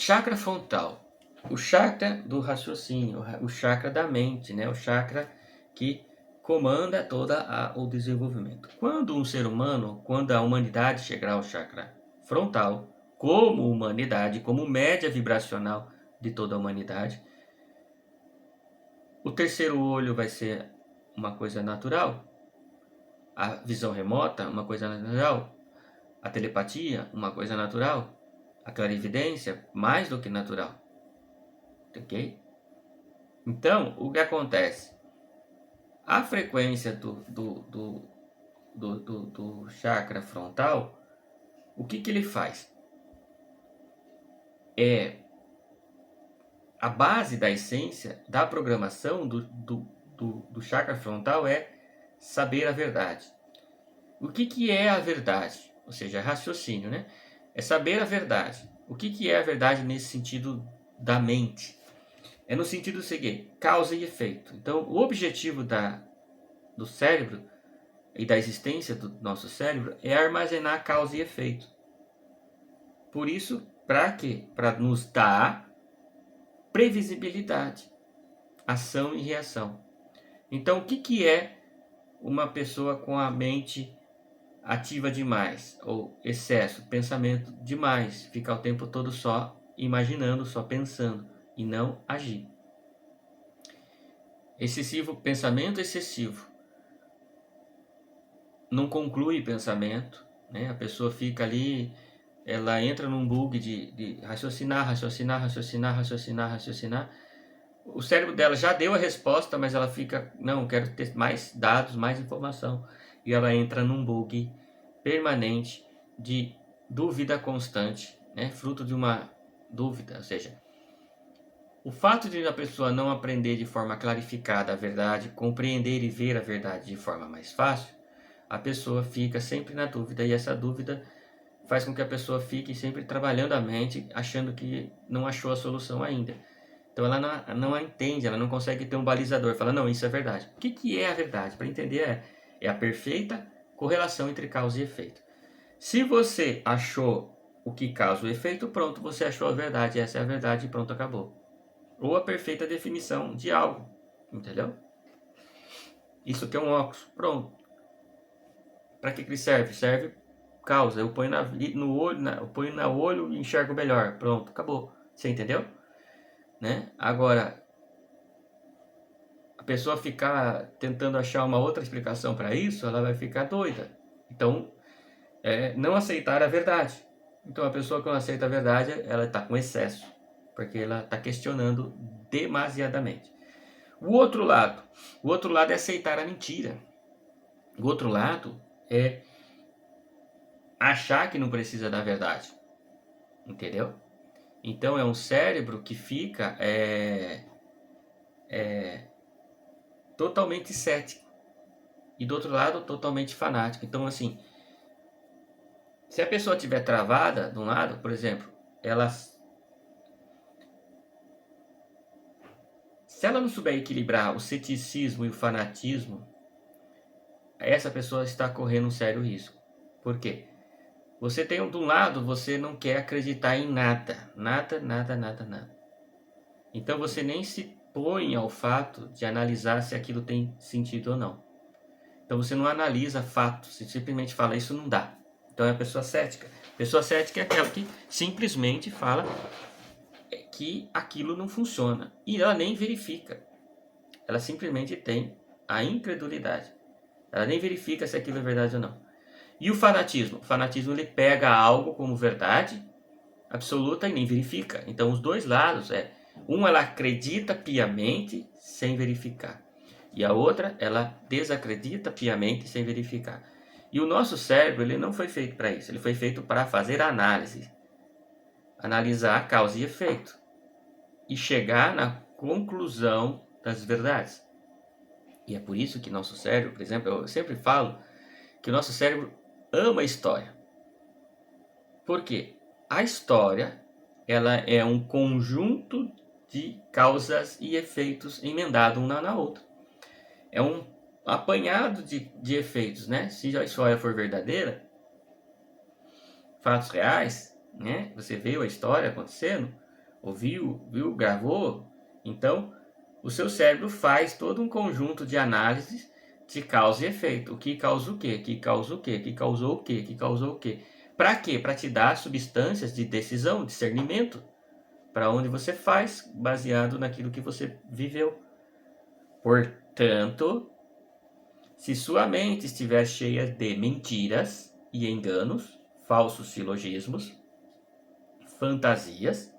Chakra frontal. O chakra do raciocínio, o chakra da mente, né? O chakra que comanda o desenvolvimento. Quando um ser humano, quando a humanidade chegar ao chakra frontal, como humanidade, como média vibracional de toda a humanidade, o terceiro olho vai ser uma coisa natural, a visão remota, uma coisa natural, a telepatia, uma coisa natural, a clarividência, mais do que natural. Ok? Então, o que acontece? A frequência do chakra frontal, o que ele faz? É a base da essência da programação do chakra frontal é saber a verdade. O que é a verdade? Ou seja, raciocínio, né? É saber a verdade. O que é a verdade nesse sentido da mente? É no sentido seguinte, causa e efeito. Então, o objetivo do cérebro e da existência do nosso cérebro é armazenar causa e efeito. Por isso, para quê? Para nos dar previsibilidade, ação e reação. Então, o que é uma pessoa com a mente ativa demais, ou excesso, pensamento demais, ficar o tempo todo só imaginando, só pensando e não agir? Pensamento excessivo não conclui pensamento, né? A pessoa fica ali, ela entra num bug de raciocinar. O cérebro dela já deu a resposta, mas ela fica, não, quero ter mais dados, mais informação. E ela entra num bug permanente de dúvida constante, né? Fruto de uma dúvida, ou seja, o fato de a pessoa não aprender de forma clarificada a verdade, compreender e ver a verdade de forma mais fácil, a pessoa fica sempre na dúvida, e essa dúvida faz com que a pessoa fique sempre trabalhando a mente, achando que não achou a solução ainda. Então ela não a entende, ela não consegue ter um balizador, fala, não, isso é verdade. O que é a verdade? Para entender é a perfeita correlação entre causa e efeito. Se você achou o que causa o efeito, pronto, você achou a verdade, essa é a verdade e pronto, acabou. Ou a perfeita definição de algo, entendeu? Isso aqui é um óculos, pronto. Para que ele serve? Serve causa. Eu ponho no olho, eu ponho no olho e enxergo melhor. Pronto, acabou. Você entendeu? Né? Agora, a pessoa ficar tentando achar uma outra explicação para isso, ela vai ficar doida. Então, não aceitar a verdade. Então, a pessoa que não aceita a verdade, ela está com excesso, porque ela está questionando demasiadamente. O outro lado é aceitar a mentira. O outro lado é achar que não precisa da verdade, entendeu? Então é um cérebro que fica totalmente cético e do outro lado totalmente fanático. Então assim, se a pessoa estiver travada de um lado, por exemplo, se ela não souber equilibrar o ceticismo e o fanatismo, essa pessoa está correndo um sério risco. Por quê? Você tem de um lado, você não quer acreditar em nada. Então você nem se põe ao fato de analisar se aquilo tem sentido ou não. Então você não analisa fatos, você simplesmente fala, isso não dá. Então é a pessoa cética. Pessoa cética é aquela que simplesmente fala que aquilo não funciona. E ela nem verifica. Ela simplesmente tem a incredulidade. Ela nem verifica se aquilo é verdade ou não. E o fanatismo? O fanatismo ele pega algo como verdade absoluta e nem verifica. Então os dois lados ela acredita piamente sem verificar. E a outra, ela desacredita piamente sem verificar. E o nosso cérebro, ele não foi feito para isso. Ele foi feito para fazer análise. Analisar causa e efeito. E chegar na conclusão das verdades. E é por isso que nosso cérebro, por exemplo, eu sempre falo que o nosso cérebro ama a história. Por quê? A história, ela é um conjunto de causas e efeitos emendados um na outra. É um apanhado de efeitos, né? Se a história for verdadeira, fatos reais, né? Você viu a história acontecendo, ouviu, viu, gravou, então o seu cérebro faz todo um conjunto de análises de causa e efeito. O que causa o quê? Que causa o quê? Que causou o quê? Que causou o quê? Para quê? Para te dar substâncias de decisão, discernimento, para onde você faz, baseado naquilo que você viveu. Portanto, se sua mente estiver cheia de mentiras e enganos, falsos silogismos, fantasias,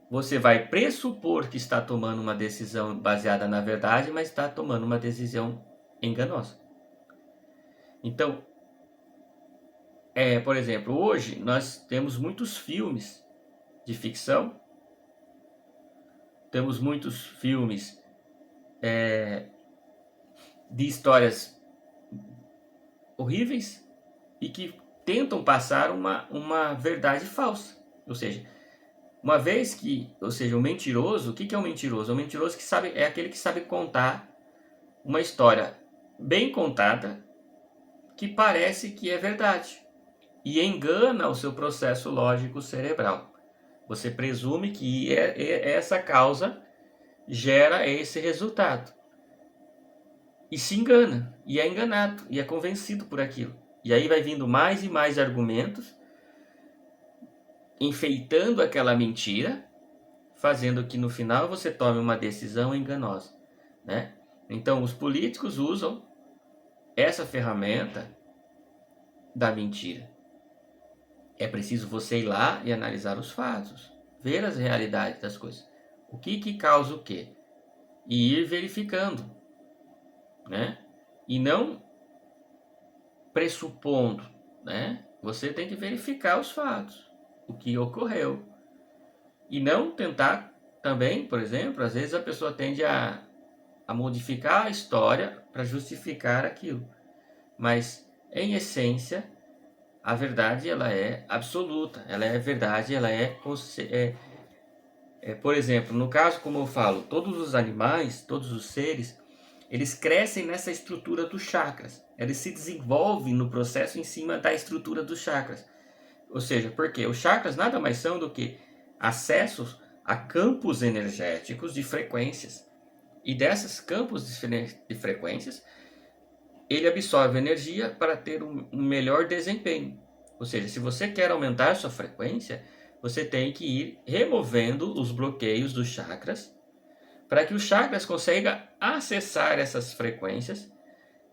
você vai pressupor que está tomando uma decisão baseada na verdade, mas está tomando uma decisão enganosa. Então, por exemplo, hoje nós temos muitos filmes de ficção, temos muitos filmes de histórias horríveis e que tentam passar uma verdade falsa. Ou seja, o mentiroso, o que é um mentiroso? É um mentiroso que é aquele que sabe contar uma história bem contada que parece que é verdade e engana o seu processo lógico cerebral. Você presume que essa causa gera esse resultado e se engana, e é enganado, e é convencido por aquilo. E aí vai vindo mais e mais argumentos enfeitando aquela mentira, fazendo que no final você tome uma decisão enganosa, né? Então os políticos usam essa ferramenta da mentira. É preciso você ir lá e analisar os fatos, ver as realidades das coisas. O que causa o quê? E ir verificando, né? E não pressupondo, né? Você tem que verificar os fatos, o que ocorreu. E não tentar também, por exemplo, às vezes a pessoa tende a modificar a história para justificar aquilo. Mas, em essência, a verdade ela é absoluta, ela é verdade, ela por exemplo, no caso, como eu falo, todos os animais, todos os seres, eles crescem nessa estrutura dos chakras. Eles se desenvolvem no processo em cima da estrutura dos chakras. Ou seja, porque os chakras nada mais são do que acessos a campos energéticos de frequências. E desses campos de frequências, ele absorve energia para ter um melhor desempenho. Ou seja, se você quer aumentar sua frequência, você tem que ir removendo os bloqueios dos chakras para que os chakras consigam acessar essas frequências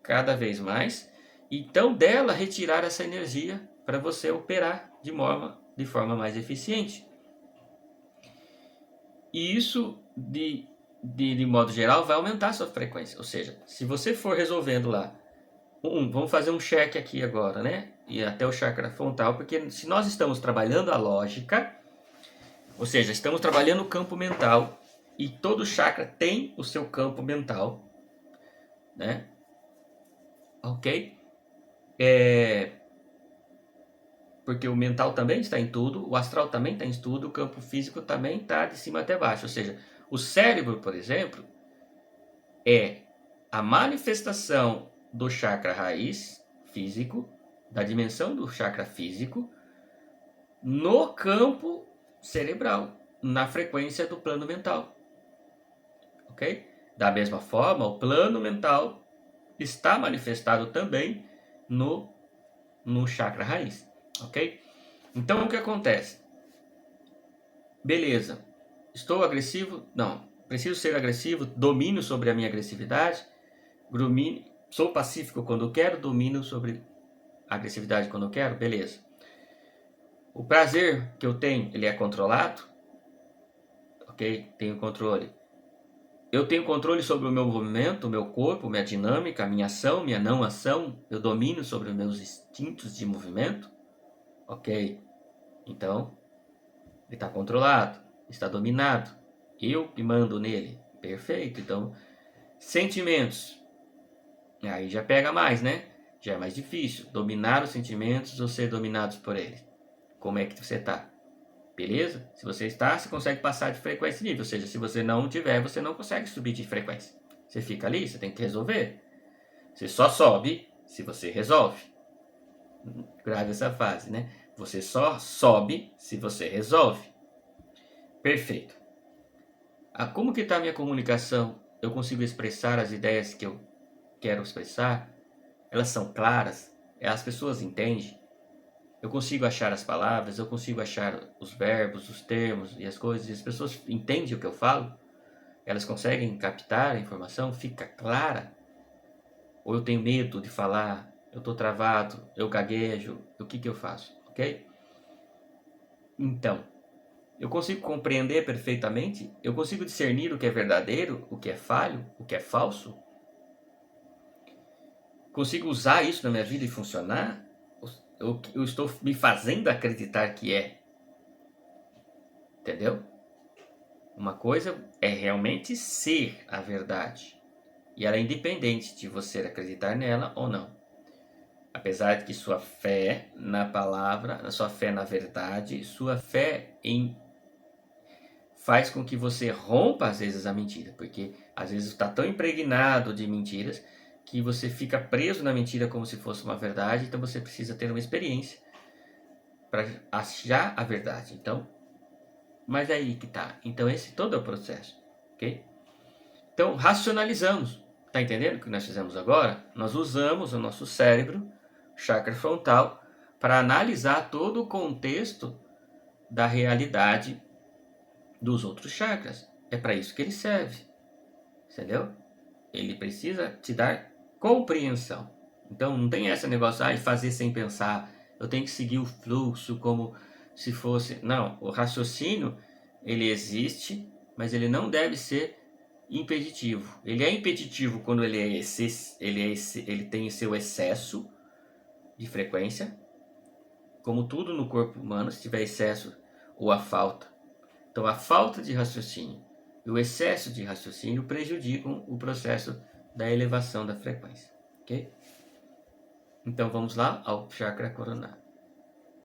cada vez mais, e então dela retirar essa energia para você operar de forma mais eficiente. E isso, de modo geral, vai aumentar a sua frequência. Ou seja, se você for resolvendo lá, vamos fazer um check aqui agora, né? E até o chakra frontal, porque se nós estamos trabalhando a lógica, ou seja, estamos trabalhando o campo mental, e todo chakra tem o seu campo mental, né? Ok? Porque o mental também está em tudo, o astral também está em tudo, o campo físico também está de cima até baixo. Ou seja, o cérebro, por exemplo, é a manifestação do chakra raiz físico, da dimensão do chakra físico, no campo cerebral, na frequência do plano mental. Ok? Da mesma forma, o plano mental está manifestado também no chakra raiz. Ok? Então o que acontece? Beleza. Estou agressivo? Não. Preciso ser agressivo? Domínio sobre a minha agressividade? Sou pacífico quando eu quero? Domínio sobre a agressividade quando eu quero? Beleza. O prazer que eu tenho, ele é controlado? Ok? Tenho controle. Eu tenho controle sobre o meu movimento, o meu corpo, minha dinâmica, minha ação, minha não ação. Eu domino sobre os meus instintos de movimento? Ok. Então, ele está controlado, está dominado. Eu que mando nele. Perfeito. Então, sentimentos. Aí já pega mais, né? Já é mais difícil. Dominar os sentimentos ou ser dominados por eles. Como é que você está? Beleza? Se você está, você consegue passar de frequência nível. Ou seja, se você não tiver, você não consegue subir de frequência. Você fica ali, você tem que resolver. Você só sobe se você resolve. Grave essa fase, né? Você só sobe se você resolve. Perfeito. Como que está a minha comunicação? Eu consigo expressar as ideias que eu quero expressar? Elas são claras? As pessoas entendem? Eu consigo achar as palavras, eu consigo achar os verbos, os termos e as coisas, e as pessoas entendem o que eu falo? Elas conseguem captar a informação? Fica clara? Ou eu tenho medo de falar? Eu estou travado? Eu gaguejo? O que eu faço? Ok? Então, eu consigo compreender perfeitamente? Eu consigo discernir o que é verdadeiro, o que é falho, o que é falso? Consigo usar isso na minha vida e funcionar? Eu estou me fazendo acreditar que é. Entendeu? Uma coisa é realmente ser a verdade. E ela é independente de você acreditar nela ou não. Apesar de que sua fé na palavra, sua fé na verdade, sua fé em faz com que você rompa às vezes a mentira, porque às vezes está tão impregnado de mentiras que você fica preso na mentira como se fosse uma verdade, então você precisa ter uma experiência para achar a verdade. Então, mas é aí que tá. Então esse todo é o processo, ok? Então racionalizamos. Tá entendendo o que nós fizemos agora? Nós usamos o nosso cérebro, chakra frontal, para analisar todo o contexto da realidade dos outros chakras. É para isso que ele serve, entendeu? Ele precisa te dar compreensão. Então não tem esse negócio de fazer sem pensar. Eu tenho que seguir o fluxo como se fosse. Não, o raciocínio ele existe, mas ele não deve ser impeditivo. Ele é impeditivo quando ele tem seu excesso de frequência, como tudo no corpo humano, se tiver excesso ou a falta. Então, a falta de raciocínio e o excesso de raciocínio prejudicam o processo da elevação da frequência, ok? Então, vamos lá ao chakra coronário.